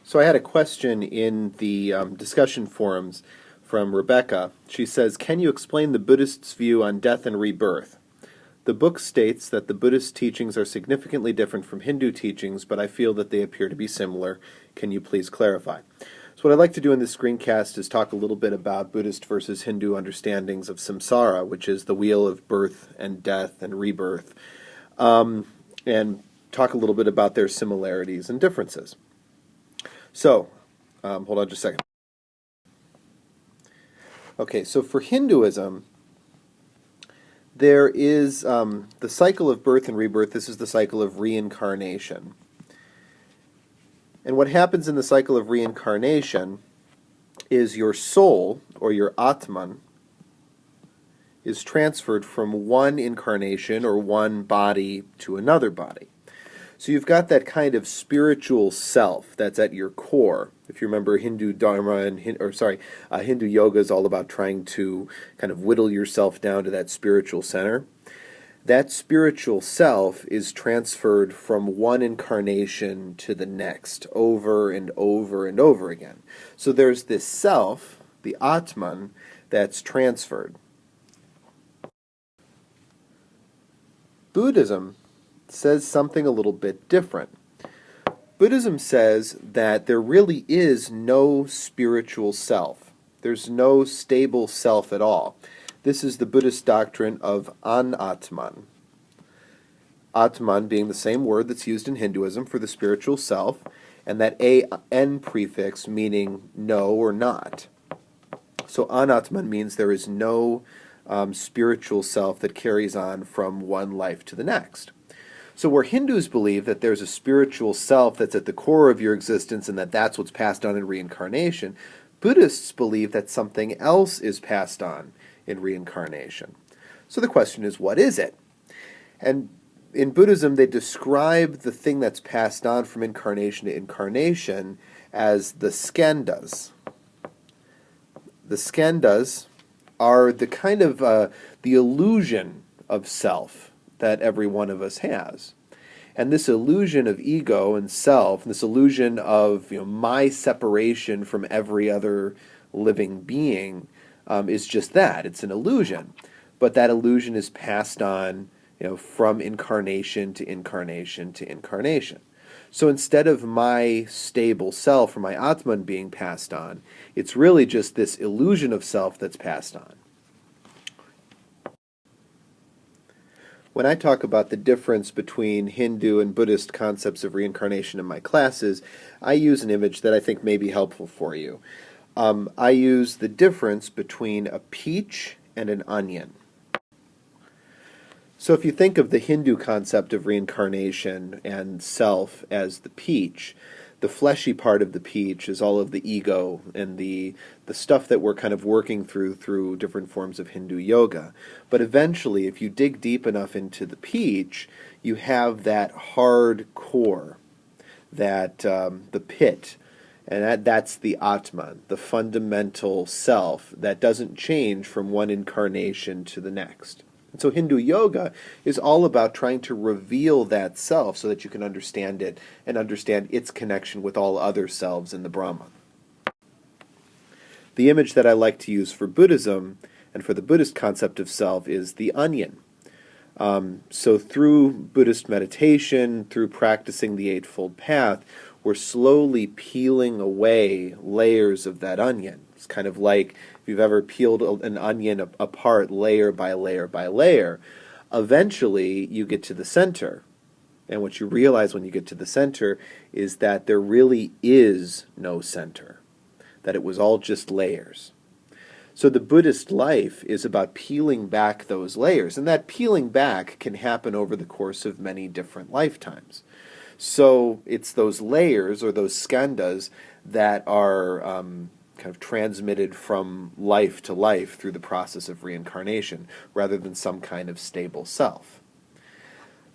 So I had a question in the discussion forums from Rebecca. She says, can you explain the Buddhists' view on death and rebirth? The book states that the Buddhist teachings are significantly different from Hindu teachings, but I feel that they appear to be similar. Can you please clarify? So what I'd like to do in this screencast is talk a little bit about Buddhist versus Hindu understandings of samsara, which is the wheel of birth and death and rebirth, and talk a little bit about their similarities and differences. So, hold on just a second. Okay, so for Hinduism, there is the cycle of birth and rebirth. This is the cycle of reincarnation. And what happens in the cycle of reincarnation is your soul, or your Atman, is transferred from one incarnation or one body to another body. So you've got that kind of spiritual self that's at your core. If you remember Hindu Dharma and Hindu yoga is all about trying to kind of whittle yourself down to that spiritual center. That spiritual self is transferred from one incarnation to the next, over and over and over again. So there's this self, the Atman, that's transferred. Buddhism says something a little bit different. Buddhism says that there really is no spiritual self. There's no stable self at all. This is the Buddhist doctrine of anatman. Atman being the same word that's used in Hinduism for the spiritual self, and that an prefix meaning no or not. So anatman means there is no spiritual self that carries on from one life to the next. So where Hindus believe that there's a spiritual self that's at the core of your existence and that that's what's passed on in reincarnation, Buddhists believe that something else is passed on in reincarnation. So the question is, what is it? And in Buddhism, they describe the thing that's passed on from incarnation to incarnation as the skandhas. The skandhas are the kind of the illusion of self that every one of us has. And this illusion of ego and self, this illusion of my separation from every other living being is just that. It's an illusion. But that illusion is passed on from incarnation to incarnation to incarnation. So instead of my stable self or my Atman being passed on, it's really just this illusion of self that's passed on. When I talk about the difference between Hindu and Buddhist concepts of reincarnation in my classes, I use an image that I think may be helpful for you. I use the difference between a peach and an onion. So if you think of the Hindu concept of reincarnation and self as the peach, the fleshy part of the peach is all of the ego and the stuff that we're kind of working through different forms of Hindu yoga. But eventually, if you dig deep enough into the peach, you have that hard core, that the pit, and that's the Atman, the fundamental self that doesn't change from one incarnation to the next. And so Hindu yoga is all about trying to reveal that self so that you can understand it and understand its connection with all other selves in the Brahman. The image that I like to use for Buddhism and for the Buddhist concept of self is the onion. So through Buddhist meditation, through practicing the Eightfold Path, we're slowly peeling away layers of that onion. It's kind of like if you've ever peeled an onion apart layer by layer by layer, eventually you get to the center. And what you realize when you get to the center is that there really is no center, that it was all just layers. So the Buddhist life is about peeling back those layers, and that peeling back can happen over the course of many different lifetimes. So it's those layers or those skandhas that are kind of transmitted from life to life through the process of reincarnation, rather than some kind of stable self.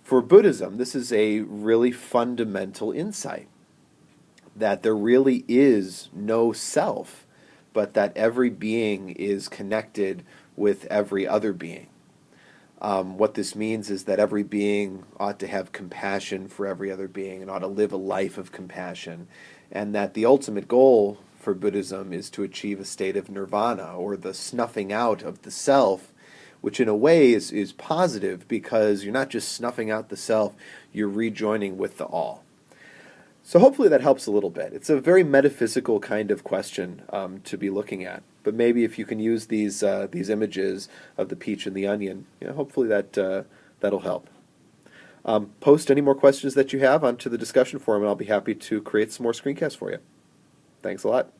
For Buddhism, this is a really fundamental insight, that there really is no self, but that every being is connected with every other being. What this means is that every being ought to have compassion for every other being and ought to live a life of compassion, and that the ultimate goal for Buddhism is to achieve a state of nirvana, or the snuffing out of the self, which in a way is positive, because you're not just snuffing out the self, you're rejoining with the all. So hopefully that helps a little bit. It's a very metaphysical kind of question to be looking at. But maybe if you can use these images of the peach and the onion, hopefully that'll help. Post any more questions that you have onto the discussion forum, and I'll be happy to create some more screencasts for you. Thanks a lot.